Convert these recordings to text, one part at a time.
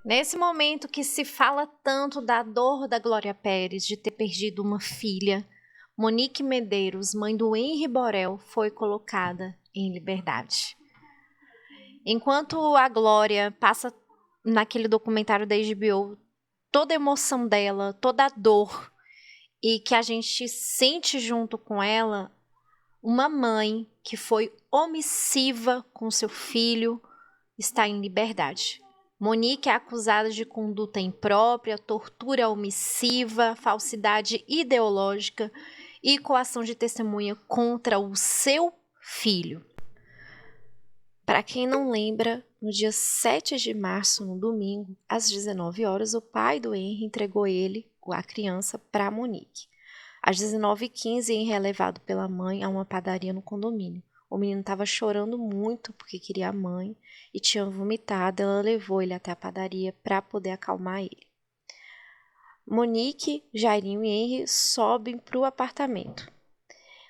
Nesse momento que se fala tanto da dor da Glória Pérez de ter perdido uma filha, Monique Medeiros, mãe do Henri Borel, foi colocada em liberdade. Enquanto a Glória passa naquele documentário da HBO toda a emoção dela, toda a dor, e que a gente sente junto com ela, uma mãe que foi omissiva com seu filho está em liberdade. Monique é acusada de conduta imprópria, tortura omissiva, falsidade ideológica e coação de testemunha contra o seu filho. Para quem não lembra, no dia 7 de março, no domingo, às 19 horas, o pai do Henri entregou a criança, para Monique. Às 19h15, Henri é levado pela mãe a uma padaria no condomínio. O menino estava chorando muito porque queria a mãe e tinha vomitado. Ela levou ele até a padaria para poder acalmar ele. Monique, Jairinho e Henri sobem para o apartamento.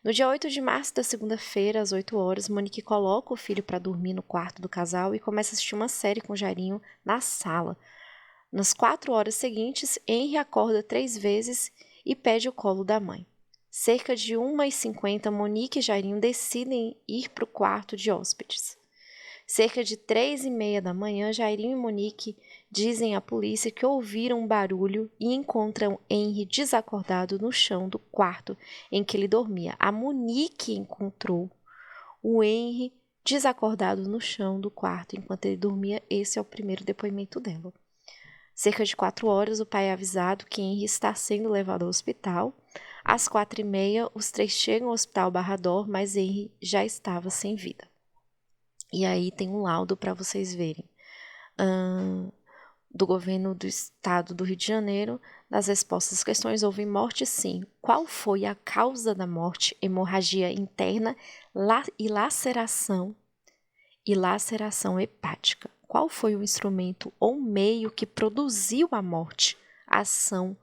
No dia 8 de março da segunda-feira, às 8 horas, Monique coloca o filho para dormir no quarto do casal e começa a assistir uma série com Jairinho na sala. Nas 4 horas seguintes, Henri acorda 3 vezes e pede o colo da mãe. Cerca de 1h50, Monique e Jairinho decidem ir para o quarto de hóspedes. Cerca de 3h30 da manhã, Jairinho e Monique dizem à polícia que ouviram um barulho e encontram Henri desacordado no chão do quarto em que ele dormia. A Monique encontrou o Henri desacordado no chão do quarto enquanto ele dormia. Esse é o primeiro depoimento dela. Cerca de 4 horas, o pai é avisado que Henri está sendo levado ao hospital. Às 4h30, os 3 chegam ao hospital Barrador, mas Henri já estava sem vida. E aí tem um laudo para vocês verem. Do governo do estado do Rio de Janeiro, das respostas às questões, houve morte sim. Qual foi a causa da morte? Hemorragia interna e laceração hepática. Qual foi o instrumento ou meio que produziu a morte? Ação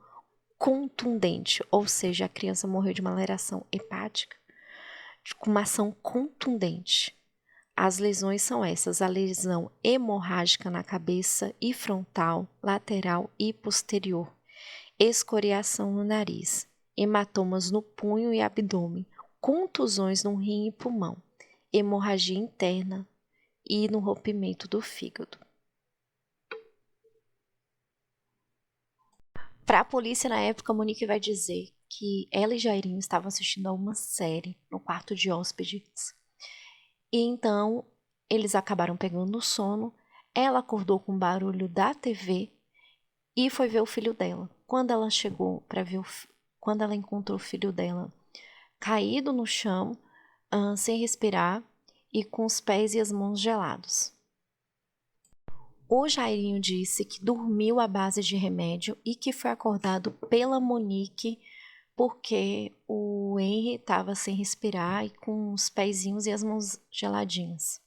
contundente, ou seja, a criança morreu de uma laceração hepática com uma ação contundente. As lesões são essas: a lesão hemorrágica na cabeça e frontal, lateral e posterior, escoriação no nariz, hematomas no punho e abdômen, contusões no rim e pulmão, hemorragia interna e no rompimento do fígado. Para a polícia, na época, Monique vai dizer que ela e Jairinho estavam assistindo a uma série no quarto de hóspedes. E então, eles acabaram pegando no sono. Ela acordou com o barulho da TV e foi ver o filho dela. Quando ela chegou para ver quando ela encontrou o filho dela caído no chão, sem respirar e com os pés e as mãos gelados. O Jairinho disse que dormiu à base de remédio e que foi acordado pela Monique porque o Henri estava sem respirar e com os pezinhos e as mãos geladinhas.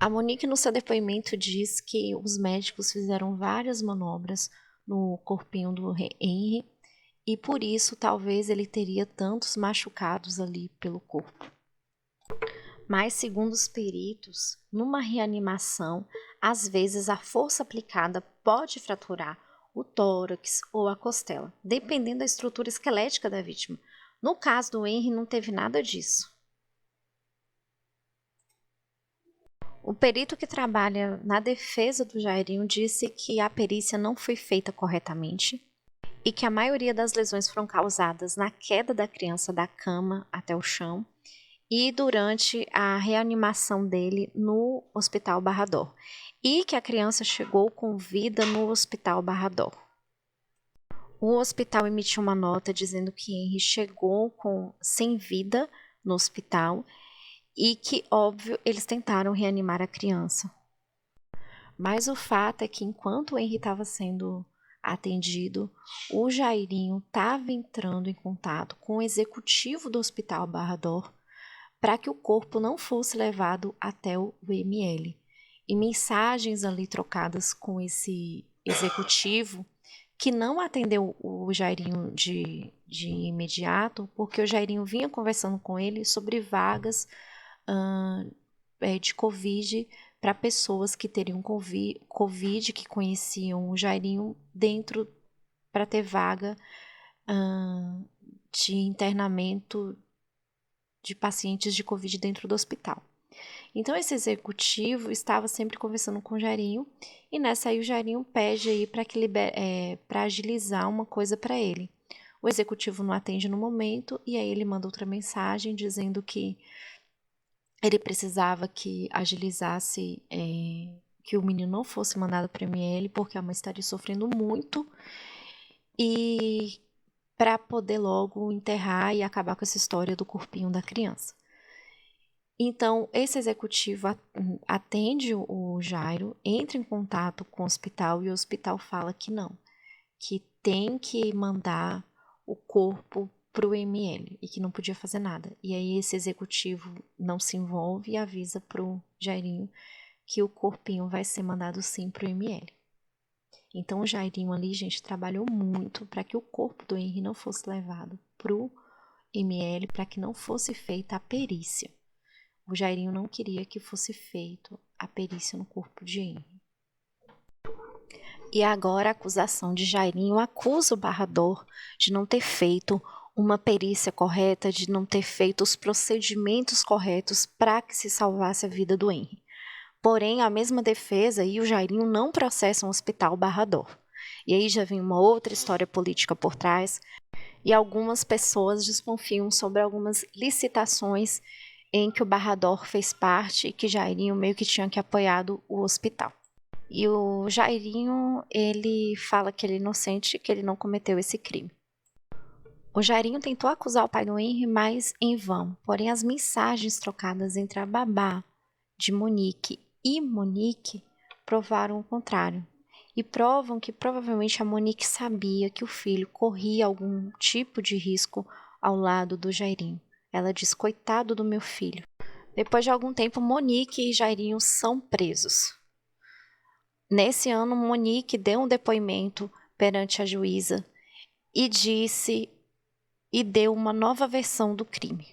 A Monique, no seu depoimento, diz que os médicos fizeram várias manobras no corpinho do Henri e por isso talvez ele teria tantos machucados ali pelo corpo. Mas, segundo os peritos, numa reanimação, às vezes a força aplicada pode fraturar o tórax ou a costela, dependendo da estrutura esquelética da vítima. No caso do Henri, não teve nada disso. O perito que trabalha na defesa do Jairinho disse que a perícia não foi feita corretamente e que a maioria das lesões foram causadas na queda da criança da cama até o chão e durante a reanimação dele no Hospital Barrador, e que a criança chegou com vida no Hospital Barrador. O hospital emitiu uma nota dizendo que Henri chegou sem vida no hospital e que, óbvio, eles tentaram reanimar a criança. Mas o fato é que enquanto o Henri estava sendo atendido, o Jairinho estava entrando em contato com o executivo do Hospital Barrador para que o corpo não fosse levado até o UML. E mensagens ali trocadas com esse executivo, que não atendeu o Jairinho de imediato, porque o Jairinho vinha conversando com ele sobre vagas de Covid para pessoas que teriam Covid, que conheciam o Jairinho dentro, para ter vaga de internamento de pacientes de Covid dentro do hospital. Então esse executivo estava sempre conversando com o Jairinho, e nessa aí o Jairinho pede aí para agilizar uma coisa para ele. O executivo não atende no momento, e aí ele manda outra mensagem dizendo que ele precisava que agilizasse, que o menino não fosse mandado para o ML, porque a mãe estaria sofrendo muito, e para poder logo enterrar e acabar com essa história do corpinho da criança. Então, esse executivo atende o Jairo, entra em contato com o hospital, e o hospital fala que não, que tem que mandar o corpo para o ML e que não podia fazer nada. E aí esse executivo não se envolve e avisa para o Jairinho que o corpinho vai ser mandado sim para o ML. Então o Jairinho ali, gente, trabalhou muito para que o corpo do Henry não fosse levado para o ML, para que não fosse feita a perícia. O Jairinho não queria que fosse feita a perícia no corpo de Henry. E agora a acusação de Jairinho acusa o Barrador de não ter feito uma perícia correta, de não ter feito os procedimentos corretos para que se salvasse a vida do Henry. Porém, a mesma defesa e o Jairinho não processam o Hospital Barrador. E aí já vem uma outra história política por trás, e algumas pessoas desconfiam sobre algumas licitações em que o Barrador fez parte e que Jairinho meio que tinha que apoiado o hospital. E o Jairinho, ele fala que ele é inocente, que ele não cometeu esse crime. O Jairinho tentou acusar o pai do Henry, mas em vão. Porém, as mensagens trocadas entre a babá de Monique e Monique provaram o contrário. E provam que provavelmente a Monique sabia que o filho corria algum tipo de risco ao lado do Jairinho. Ela diz: coitado do meu filho. Depois de algum tempo, Monique e Jairinho são presos. Nesse ano, Monique deu um depoimento perante a juíza e deu uma nova versão do crime.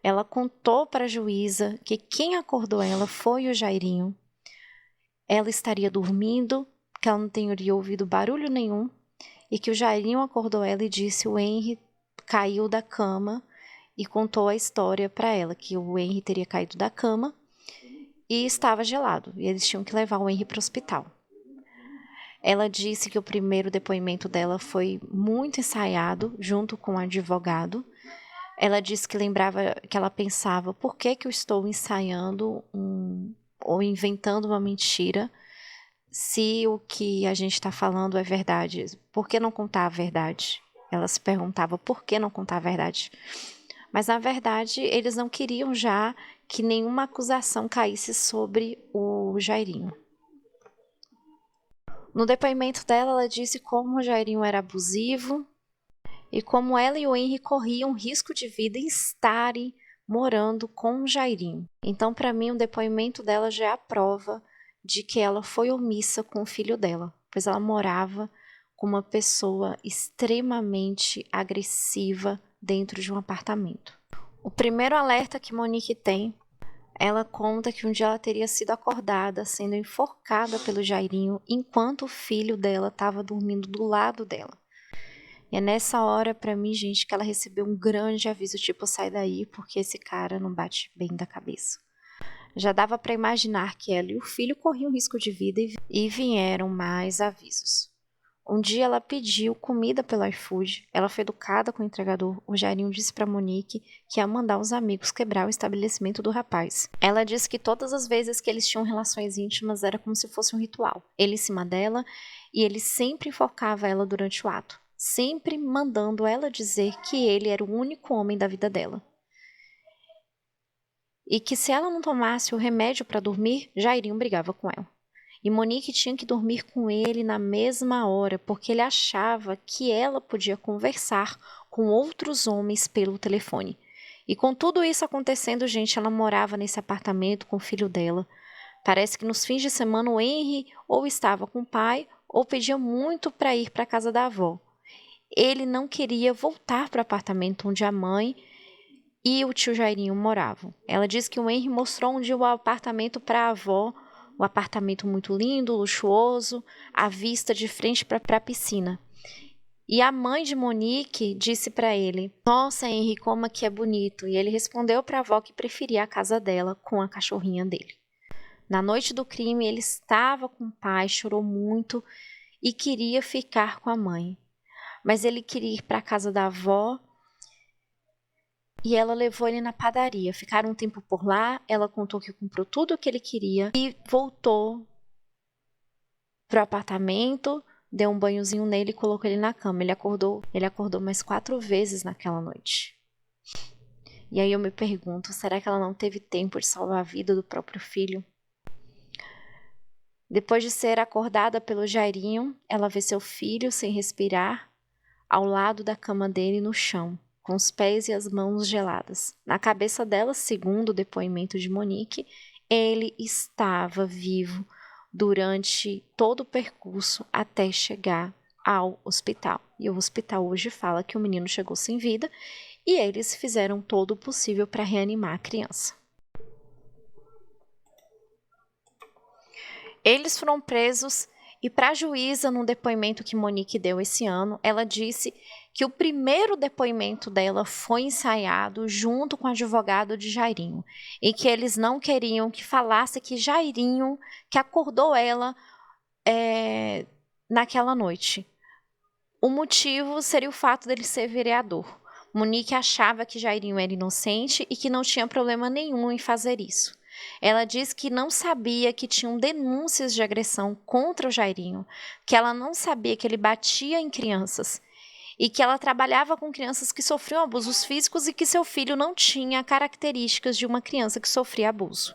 Ela contou para a juíza que quem acordou ela foi o Jairinho. Ela estaria dormindo, que ela não teria ouvido barulho nenhum, e que o Jairinho acordou ela e disse: o Henry caiu da cama, e contou a história para ela, que o Henry teria caído da cama e estava gelado, e eles tinham que levar o Henry para o hospital. Ela disse que o primeiro depoimento dela foi muito ensaiado, junto com o advogado. Ela disse que lembrava, que ela pensava: por que eu estou ensaiando ou inventando uma mentira, se o que a gente está falando é verdade? Por que não contar a verdade? Ela se perguntava por que não contar a verdade. Mas, na verdade, eles não queriam já que nenhuma acusação caísse sobre o Jairinho. No depoimento dela, ela disse como o Jairinho era abusivo e como ela e o Henry corriam risco de vida em estarem morando com o Jairinho. Então, para mim, o depoimento dela já é a prova de que ela foi omissa com o filho dela, pois ela morava com uma pessoa extremamente agressiva dentro de um apartamento. O primeiro alerta que Monique tem, ela conta que um dia ela teria sido acordada sendo enforcada pelo Jairinho enquanto o filho dela estava dormindo do lado dela. E é nessa hora, para mim, gente, que ela recebeu um grande aviso, tipo: sai daí, porque esse cara não bate bem da cabeça. Já dava para imaginar que ela e o filho corriam risco de vida, e vieram mais avisos. Um dia ela pediu comida pelo iFood, ela foi educada com o entregador. O Jairinho disse para Monique que ia mandar os amigos quebrar o estabelecimento do rapaz. Ela disse que todas as vezes que eles tinham relações íntimas era como se fosse um ritual. Ele em cima dela, e ele sempre enforcava ela durante o ato, sempre mandando ela dizer que ele era o único homem da vida dela. E que se ela não tomasse o remédio para dormir, Jairinho brigava com ela. E Monique tinha que dormir com ele na mesma hora, porque ele achava que ela podia conversar com outros homens pelo telefone. E com tudo isso acontecendo, gente, ela morava nesse apartamento com o filho dela. Parece que nos fins de semana o Henry ou estava com o pai ou pedia muito para ir para a casa da avó. Ele não queria voltar para o apartamento onde a mãe e o tio Jairinho moravam. Ela disse que o Henry mostrou um dia o apartamento para a avó o apartamento muito lindo, luxuoso, a vista de frente para a piscina. E a mãe de Monique disse para ele: "Nossa, Henry, como aqui é bonito." E ele respondeu para a avó que preferia a casa dela com a cachorrinha dele. Na noite do crime, ele estava com o pai, chorou muito e queria ficar com a mãe. Mas ele queria ir para a casa da avó e ela levou ele na padaria. Ficaram um tempo por lá, ela contou que comprou tudo o que ele queria e voltou pro apartamento, deu um banhozinho nele e colocou ele na cama. Ele acordou mais 4 vezes naquela noite. E aí eu me pergunto, será que ela não teve tempo de salvar a vida do próprio filho? Depois de ser acordada pelo Jairinho, ela vê seu filho sem respirar ao lado da cama dele no chão, com os pés e as mãos geladas. Na cabeça dela, segundo o depoimento de Monique, ele estava vivo durante todo o percurso até chegar ao hospital. E o hospital hoje fala que o menino chegou sem vida e eles fizeram todo o possível para reanimar a criança. Eles foram presos e, para a juíza, num depoimento que Monique deu esse ano, ela disse que o primeiro depoimento dela foi ensaiado junto com o advogado de Jairinho e que eles não queriam que falasse que Jairinho que acordou ela naquela noite. O motivo seria o fato dele ser vereador. Monique achava que Jairinho era inocente e que não tinha problema nenhum em fazer isso. Ela diz que não sabia que tinham denúncias de agressão contra o Jairinho, que ela não sabia que ele batia em crianças e que ela trabalhava com crianças que sofriam abusos físicos e que seu filho não tinha características de uma criança que sofria abuso.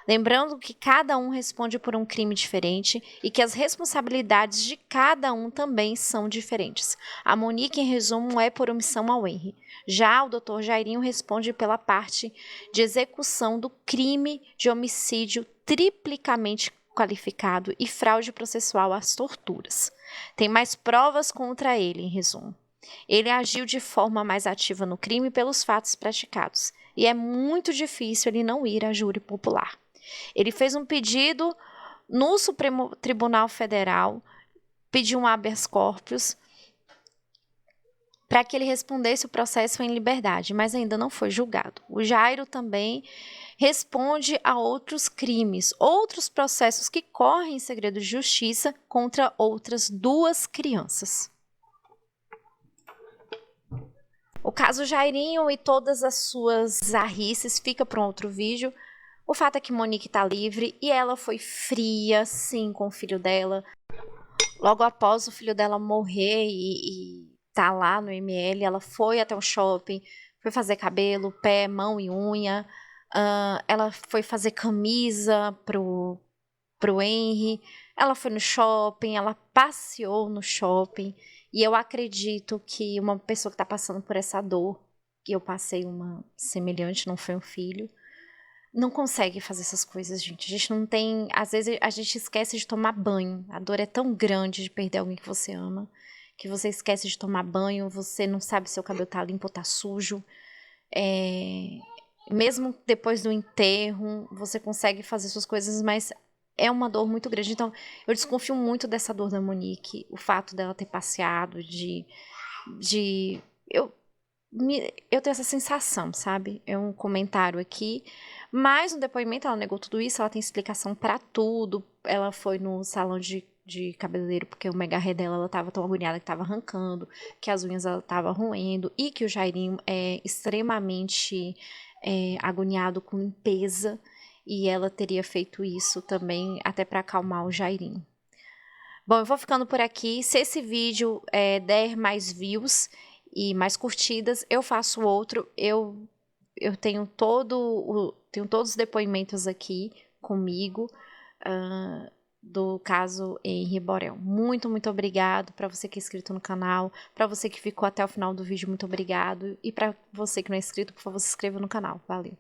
Lembrando que cada um responde por um crime diferente e que as responsabilidades de cada um também são diferentes. A Monique, em resumo, é por omissão ao Henry. Já o Dr. Jairinho responde pela parte de execução do crime de homicídio triplicamente qualificado e fraude processual às torturas. Tem mais provas contra ele, em resumo. Ele agiu de forma mais ativa no crime pelos fatos praticados, e é muito difícil ele não ir a júri popular. Ele fez um pedido no Supremo Tribunal Federal, pediu um habeas corpus para que ele respondesse o processo em liberdade, mas ainda não foi julgado. O Jairo também responde a outros crimes, outros processos que correm em segredo de justiça contra outras 2 crianças. O caso Jairinho e todas as suas zarrices fica para um outro vídeo. O fato é que Monique está livre e ela foi fria, sim, com o filho dela. Logo após o filho dela morrer e tá lá no ML, ela foi até o shopping, foi fazer cabelo, pé, mão e unha. Ela foi fazer camisa pro Henry. Ela foi no shopping, ela passeou no shopping. E eu acredito que uma pessoa que está passando por essa dor, que eu passei uma semelhante, não foi um filho, não consegue fazer essas coisas, gente. A gente não tem... Às vezes a gente esquece de tomar banho. A dor é tão grande de perder alguém que você ama, que você esquece de tomar banho, você não sabe se seu cabelo tá limpo ou tá sujo. Mesmo depois do enterro, você consegue fazer suas coisas, mas é uma dor muito grande. Então, eu desconfio muito dessa dor da Monique. O fato dela ter passeado, eu tenho essa sensação, sabe? É um comentário aqui. Mas no depoimento ela negou tudo isso, ela tem explicação pra tudo. Ela foi no salão de cabeleireiro porque o mega hair dela, ela tava tão agoniada que tava arrancando, que as unhas ela tava roendo e que o Jairinho é extremamente agoniado com limpeza e ela teria feito isso também até pra acalmar o Jairinho. Bom, eu vou ficando por aqui. Se esse vídeo der mais views e mais curtidas, eu faço outro. Eu tenho todos os depoimentos aqui comigo do caso Henry Borel. Muito, muito obrigado para você que é inscrito no canal, para você que ficou até o final do vídeo, muito obrigado. E para você que não é inscrito, por favor, se inscreva no canal. Valeu!